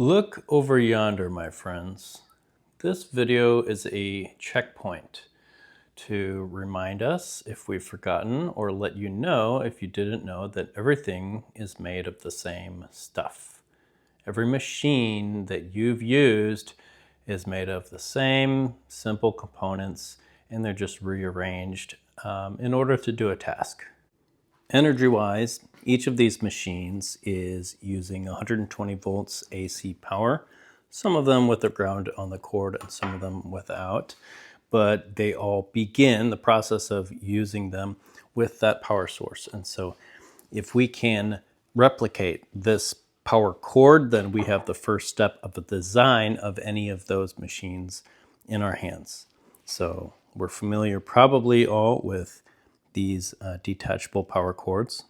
Look over yonder, my friends. This video is a checkpoint to remind us if we've forgotten or let you know if you didn't know that everything is made of the same stuff. Every machine that you've used is made of the same simple components, and they're just rearranged in order to do a task. Energy-wise, each of these machines is using 120 volts AC power, some of them with the ground on the cord and some of them without, but they all begin the process of using them with that power source. And so if we can replicate this power cord, then we have the first step of the design of any of those machines in our hands. So we're familiar probably all with these detachable power cords.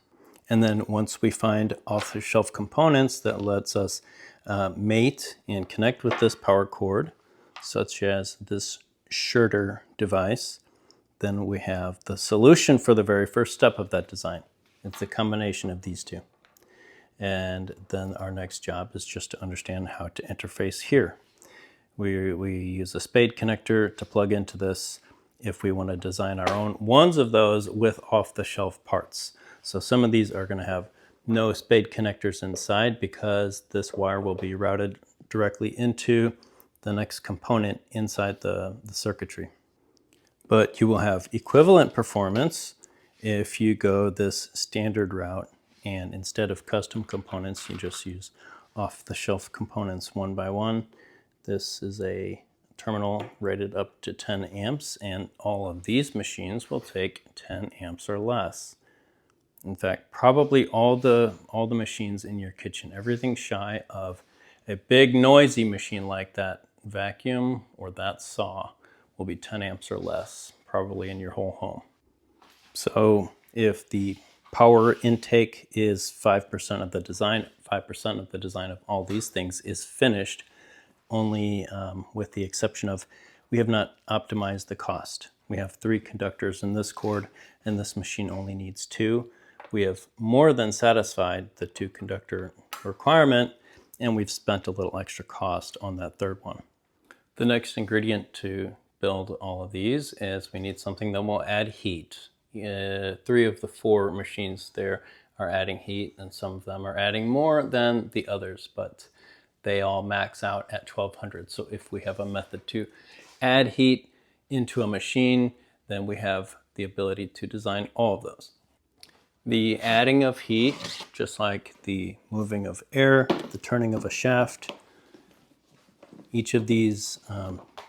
And then once we find off-the-shelf components that lets us mate and connect with this power cord, such as this Schurter device, then we have the solution for the very first step of that design. It's a combination of these two. And then our next job is just to understand how to interface here. We use a spade connector to plug into this if we want to design our own ones of those with off-the-shelf parts. So some of these are going to have no spade connectors inside because this wire will be routed directly into the next component inside the circuitry. But you will have equivalent performance if you go this standard route, and instead of custom components, you just use off-the-shelf components one by one. This is a terminal rated up to 10 amps, and all of these machines will take 10 amps or less. In fact, probably all the machines in your kitchen, everything shy of a big noisy machine like that vacuum or that saw will be 10 amps or less, probably in your whole home. So if the power intake is 5% of the design, 5% of the design of all these things is finished, only with the exception of we have not optimized the cost. We have 3 conductors in this cord, and this machine only needs 2. We have more than satisfied the 2 conductor requirement, and we've spent a little extra cost on that third one. The next ingredient to build all of these is we need something that will add heat. 3 of the 4 machines there are adding heat, and some of them are adding more than the others, but they all max out at 1200. So if we have a method to add heat into a machine, then we have the ability to design all of those. The adding of heat, just like the moving of air, the turning of a shaft, each of these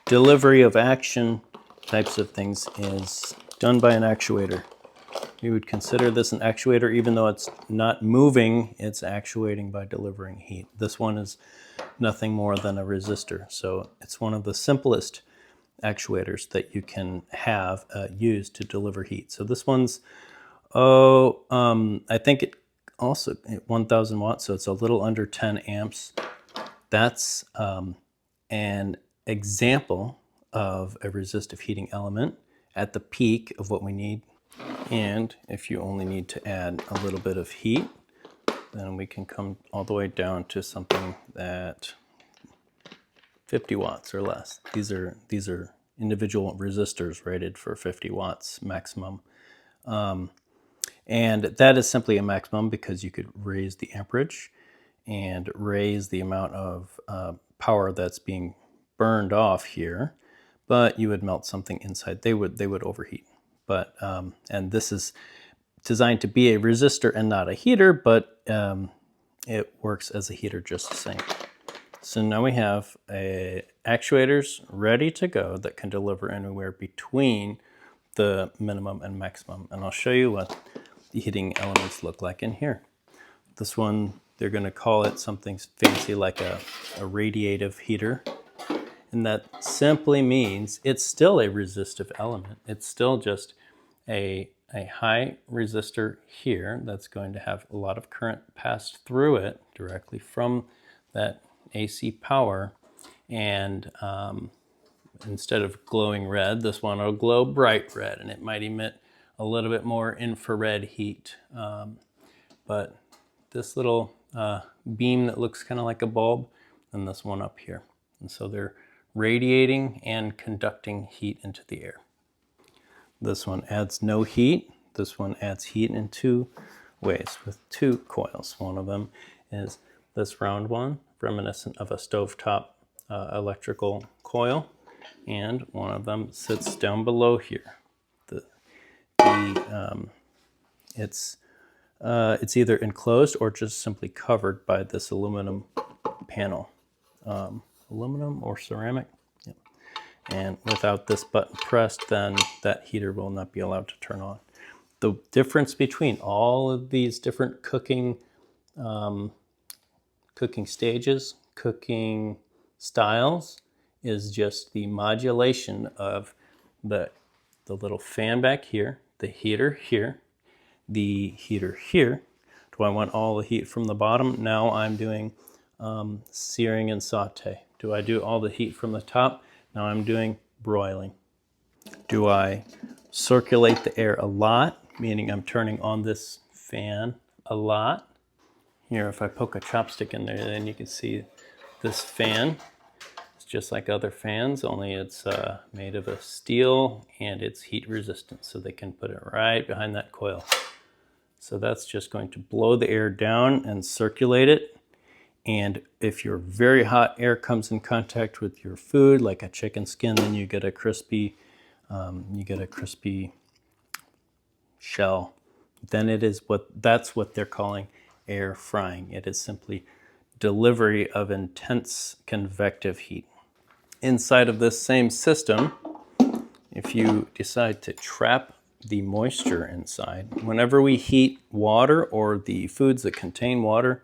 delivery of action types of things is done by an actuator. We would consider this an actuator even though it's not moving, it's actuating by delivering heat. This one is nothing more than a resistor. So it's one of the simplest actuators that you can have used to deliver heat. So this one's, I think it also 1000 watts, so it's a little under 10 amps. That's an example of a resistive heating element at the peak of what we need. And if you only need to add a little bit of heat, then we can come all the way down to something that 50 watts or less. These are individual resistors rated for 50 watts maximum. And that is simply a maximum because you could raise the amperage and raise the amount of power that's being burned off here, but you would melt something inside. They would overheat. But and this is designed to be a resistor and not a heater, but it works as a heater just the same. So now we have actuators ready to go that can deliver anywhere between the minimum and maximum. And I'll show you what the heating elements look like in here. This one, they're going to call it something fancy like a radiative heater. And that simply means it's still a resistive element. It's still just a high resistor here that's going to have a lot of current passed through it directly from that AC power. And instead of glowing red, this one will glow bright red, and it might emit a little bit more infrared heat. But this little beam that looks kind of like a bulb, and this one up here. And so they're radiating and conducting heat into the air. This one adds no heat. This one adds heat in two ways with two coils. One of them is this round one, reminiscent of a stovetop electrical coil, and one of them sits down below here. It's either enclosed or just simply covered by this aluminum panel. Aluminum or ceramic. Yep. And without this button pressed, then that heater will not be allowed to turn on. The difference between all of these different cooking stages, cooking styles, is just the modulation of the little fan back here, the heater here, the heater here. Do I want all the heat from the bottom? Now I'm doing searing and saute. Do I do all the heat from the top? Now I'm doing broiling. Do I circulate the air a lot, meaning I'm turning on this fan a lot? Here, if I poke a chopstick in there, then you can see this fan. It's just like other fans, only it's made of a steel and it's heat resistant, so they can put it right behind that coil. So that's just going to blow the air down and circulate it. And if your very hot air comes in contact with your food, like a chicken skin, then you get a crispy shell. Then that's what they're calling air frying. It is simply delivery of intense convective heat. Inside of this same system, if you decide to trap the moisture inside, whenever we heat water or the foods that contain water,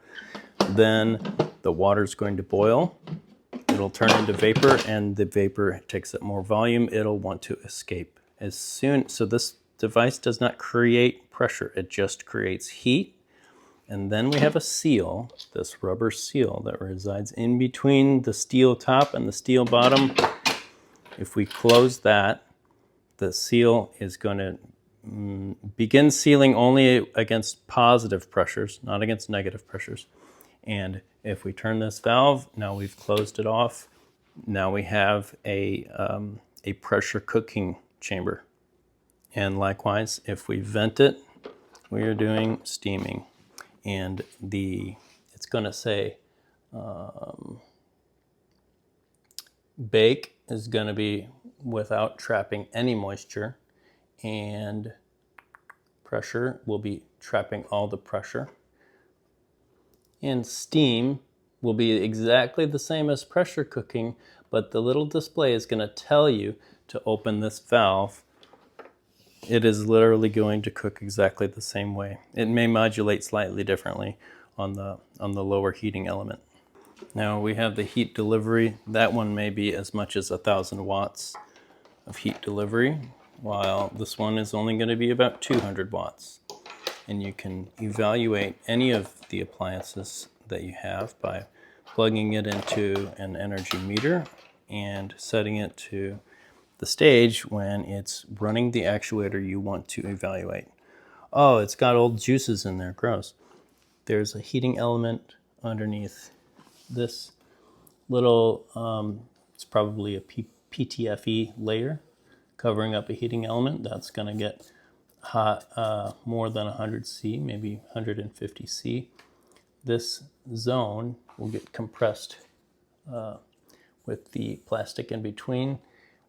then the water is going to boil. It'll turn into vapor, and the vapor takes up more volume. It'll want to escape. So this device does not create pressure. It just creates heat. And then we have a seal, this rubber seal that resides in between the steel top and the steel bottom. If we close that, the seal is going to begin sealing only against positive pressures, not against negative pressures. And if we turn this valve, now we've closed it off. Now we have a pressure cooking chamber. And likewise, if we vent it, we are doing steaming. And it's going to say bake is going to be without trapping any moisture, and pressure will be trapping all the pressure. And steam will be exactly the same as pressure cooking, but the little display is going to tell you to open this valve. It is literally going to cook exactly the same way. It may modulate slightly differently on the lower heating element. Now we have the heat delivery. That one may be as much as 1,000 watts of heat delivery, while this one is only going to be about 200 watts. And you can evaluate any of the appliances that you have by plugging it into an energy meter and setting it to the stage when it's running the actuator you want to evaluate. Oh, it's got old juices in there, gross. There's a heating element underneath this little, it's probably a PTFE layer covering up a heating element. That's going to get hot more than 100 C, maybe 150 C. This zone will get compressed with the plastic in between,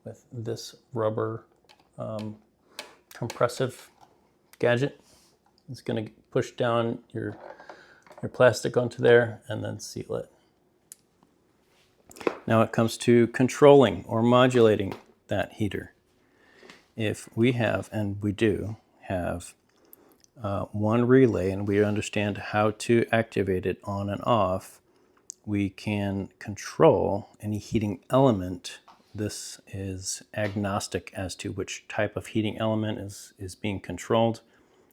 with this rubber compressive gadget. It's going to push down your plastic onto there and then seal it. Now it comes to controlling or modulating that heater. If we have, and we do have, one relay and we understand how to activate it on and off, we can control any heating element. This is agnostic as to which type of heating element is being controlled.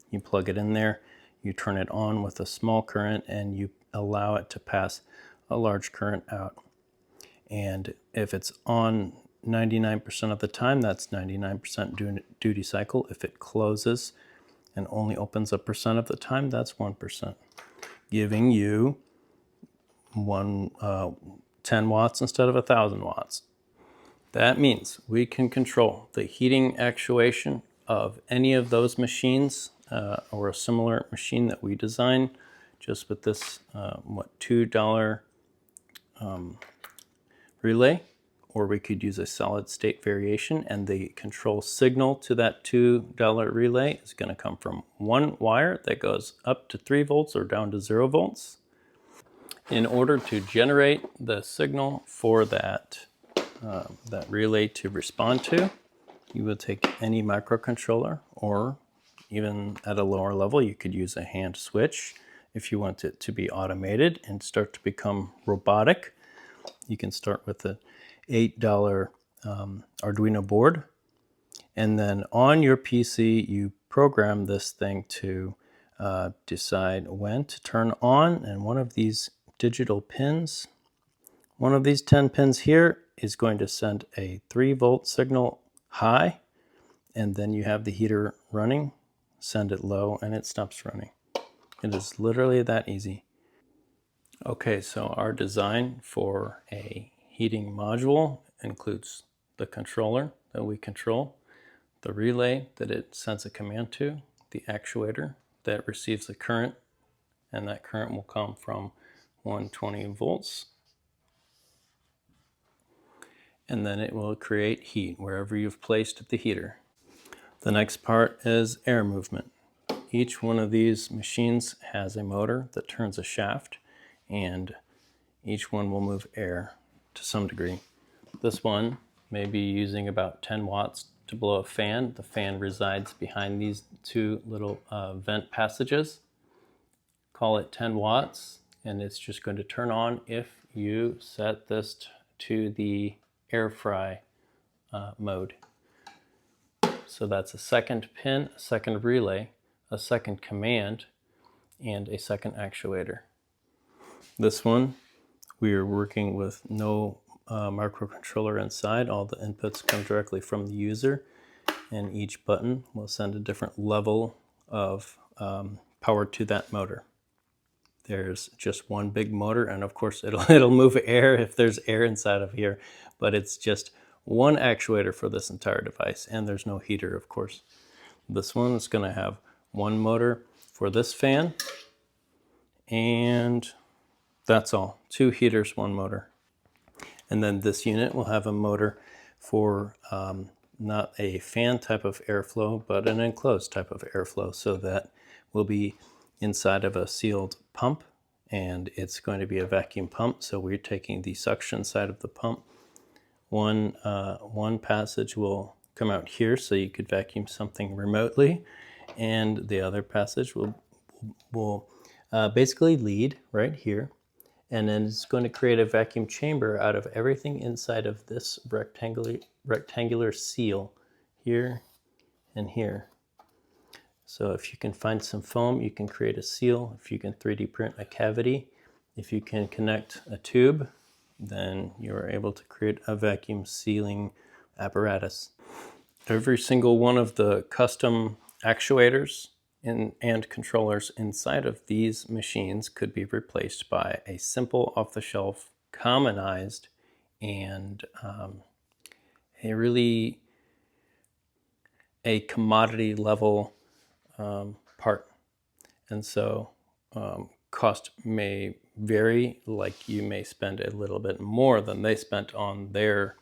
You plug it in there, you turn it on with a small current, and you allow it to pass a large current out. And if it's on 99% of the time, that's 99% duty cycle. If it closes and only opens a percent of the time, that's 1%, giving you 10 watts instead of 1,000 watts. That means we can control the heating actuation of any of those machines or a similar machine that we design just with this $2 relay, or we could use a solid state variation, and the control signal to that $2 relay is going to come from one wire that goes up to 3 volts or down to 0 volts. In order to generate the signal for that relay to respond to, you would take any microcontroller, or even at a lower level, you could use a hand switch if you want it to be automated and start to become robotic. You can start with an $8 Arduino board, and then on your PC you program this thing to decide when to turn on, and one of these digital pins, one of these 10 pins here, is going to send a 3-volt signal high, and then you have the heater running. Send it low and it stops running. It is literally that easy. Okay, so our design for a heating module includes the controller that we control, the relay that it sends a command to, the actuator that receives the current, and that current will come from 120 volts, and then it will create heat wherever you've placed the heater. The next part is air movement. Each one of these machines has a motor that turns a shaft, and each one will move air to some degree. This one may be using about 10 watts to blow a fan. The fan resides behind these two little vent passages. Call it 10 watts, and it's just going to turn on if you set this to the air fry mode. So that's a second pin, a second relay, a second command, and a second actuator. This one, we are working with no microcontroller inside. All the inputs come directly from the user, and each button will send a different level of power to that motor. There's just one big motor, and of course it'll move air if there's air inside of here, but it's just one actuator for this entire device, and there's no heater, of course. This one is going to have one motor for this fan, and that's all. 2 heaters, 1 motor. And then this unit will have a motor for not a fan type of airflow, but an enclosed type of airflow. So that will be inside of a sealed pump, and it's going to be a vacuum pump. So we're taking the suction side of the pump. One passage will come out here, so you could vacuum something remotely, and the other passage will basically lead right here, and then it's going to create a vacuum chamber out of everything inside of this rectangular seal here and here. So if you can find some foam, you can create a seal. If you can 3D print a cavity, if you can connect a tube, then you're able to create a vacuum sealing apparatus. Every single one of the custom actuators and controllers inside of these machines could be replaced by a simple off-the-shelf, commonized, and a commodity level part. And so cost may vary, like you may spend a little bit more than they spent on their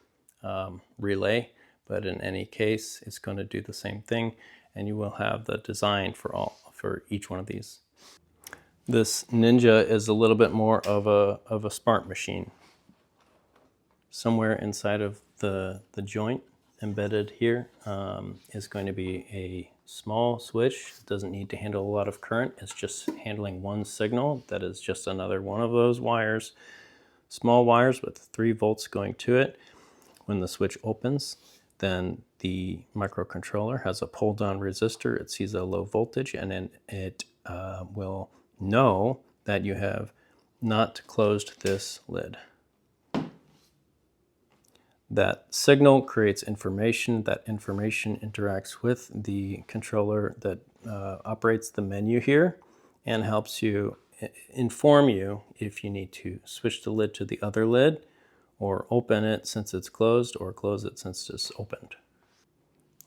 relay, but in any case it's going to do the same thing, and you will have the design for each one of these. This Ninja is a little bit more of a smart machine. Somewhere inside of the joint embedded here is going to be a small switch. It doesn't need to handle a lot of current. It's just handling one signal that is just another one of those wires, small wires with 3 volts going to it. When the switch opens, then the microcontroller has a pull down resistor. It sees a low voltage, and then it will know that you have not closed this lid. That signal creates information. That information interacts with the controller that operates the menu here and helps you inform you if you need to switch the lid to the other lid, or open it since it's closed, or close it since it's opened.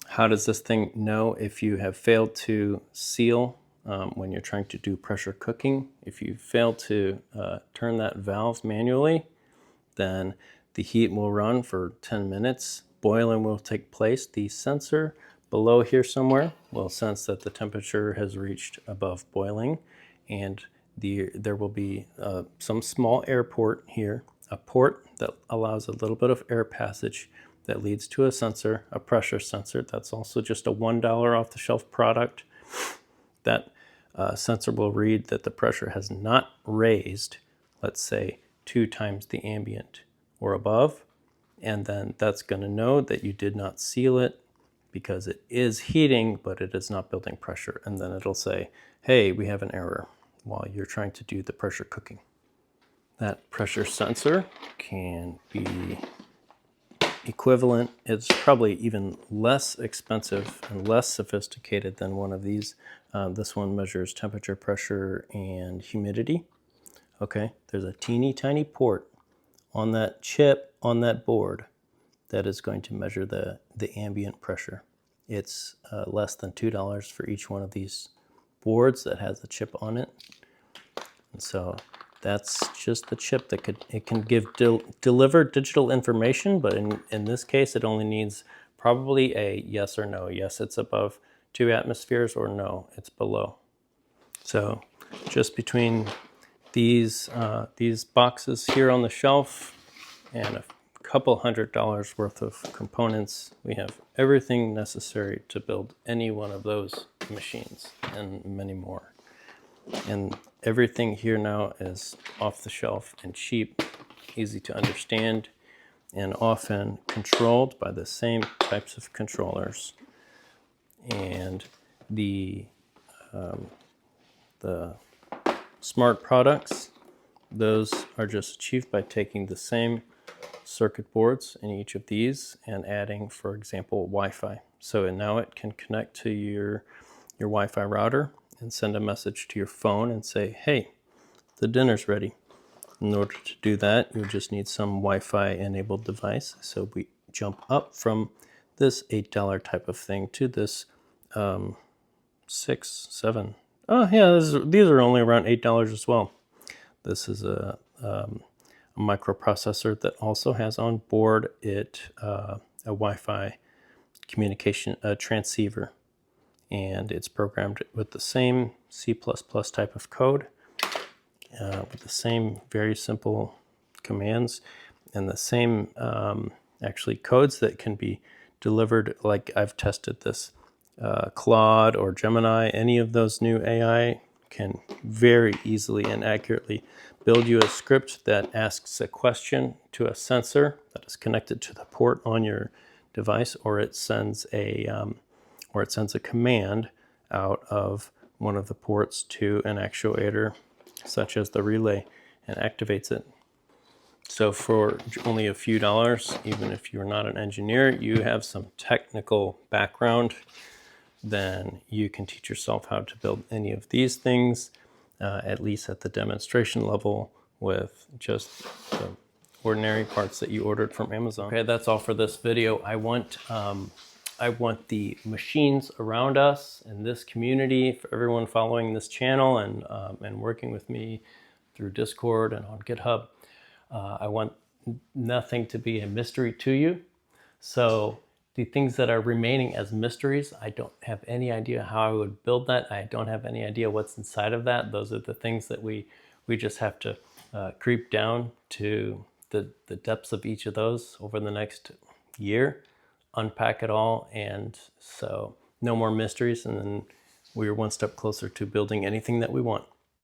How does this thing know if you have failed to seal when you're trying to do pressure cooking? If you fail to turn that valve manually, then the heat will run for 10 minutes. Boiling will take place. The sensor below here somewhere will sense that the temperature has reached above boiling, and there will be some small air port here, a port that allows a little bit of air passage that leads to a sensor, a pressure sensor. That's also just a $1 off-the-shelf product. That sensor will read that the pressure has not raised, let's say, 2 times the ambient or above, and then that's going to know that you did not seal it because it is heating, but it is not building pressure. And then it'll say, hey, we have an error while you're trying to do the pressure cooking. That pressure sensor can be equivalent. It's probably even less expensive and less sophisticated than one of these. This one measures temperature, pressure, and humidity. Okay, there's a teeny tiny port on that chip on that board that is going to measure the ambient pressure. It's less than $2 for each one of these boards that has a chip on it. And so that's just the chip that can deliver digital information, but in this case, it only needs probably a yes or no. Yes, it's above 2 atmospheres, or no, it's below. So just between these boxes here on the shelf and a couple $100 worth of components, we have everything necessary to build any one of those machines and many more. And everything here now is off the shelf and cheap, easy to understand, and often controlled by the same types of controllers. And the smart products, those are just achieved by taking the same circuit boards in each of these and adding, for example, Wi-Fi. So now it can connect to your Wi-Fi router and send a message to your phone and say, hey, the dinner's ready. In order to do that, you just need some Wi-Fi enabled device. So we jump up from this $8 type of thing to this $6, $7. Oh yeah, these are only around $8 as well. This is a microprocessor that also has on board it a Wi-Fi communication transceiver, and it's programmed with the same C++ type of code, with the same very simple commands and the same actually codes that can be delivered. Like I've tested this Claude or Gemini, any of those new AI can very easily and accurately build you a script that asks a question to a sensor that is connected to the port on your device, or it sends a command out of one of the ports to an actuator, such as the relay, and activates it. So for only a few dollars, even if you're not an engineer, you have some technical background, then you can teach yourself how to build any of these things, at least at the demonstration level, with just the ordinary parts that you ordered from Amazon. Okay, that's all for this video. I want the machines around us in this community, for everyone following this channel and working with me through Discord and on GitHub. I want nothing to be a mystery to you. So the things that are remaining as mysteries, I don't have any idea how I would build that. I don't have any idea what's inside of that. Those are the things that we just have to creep down to the depths of each of those over the next year, unpack it all, and so no more mysteries, and then we're one step closer to building anything that we want.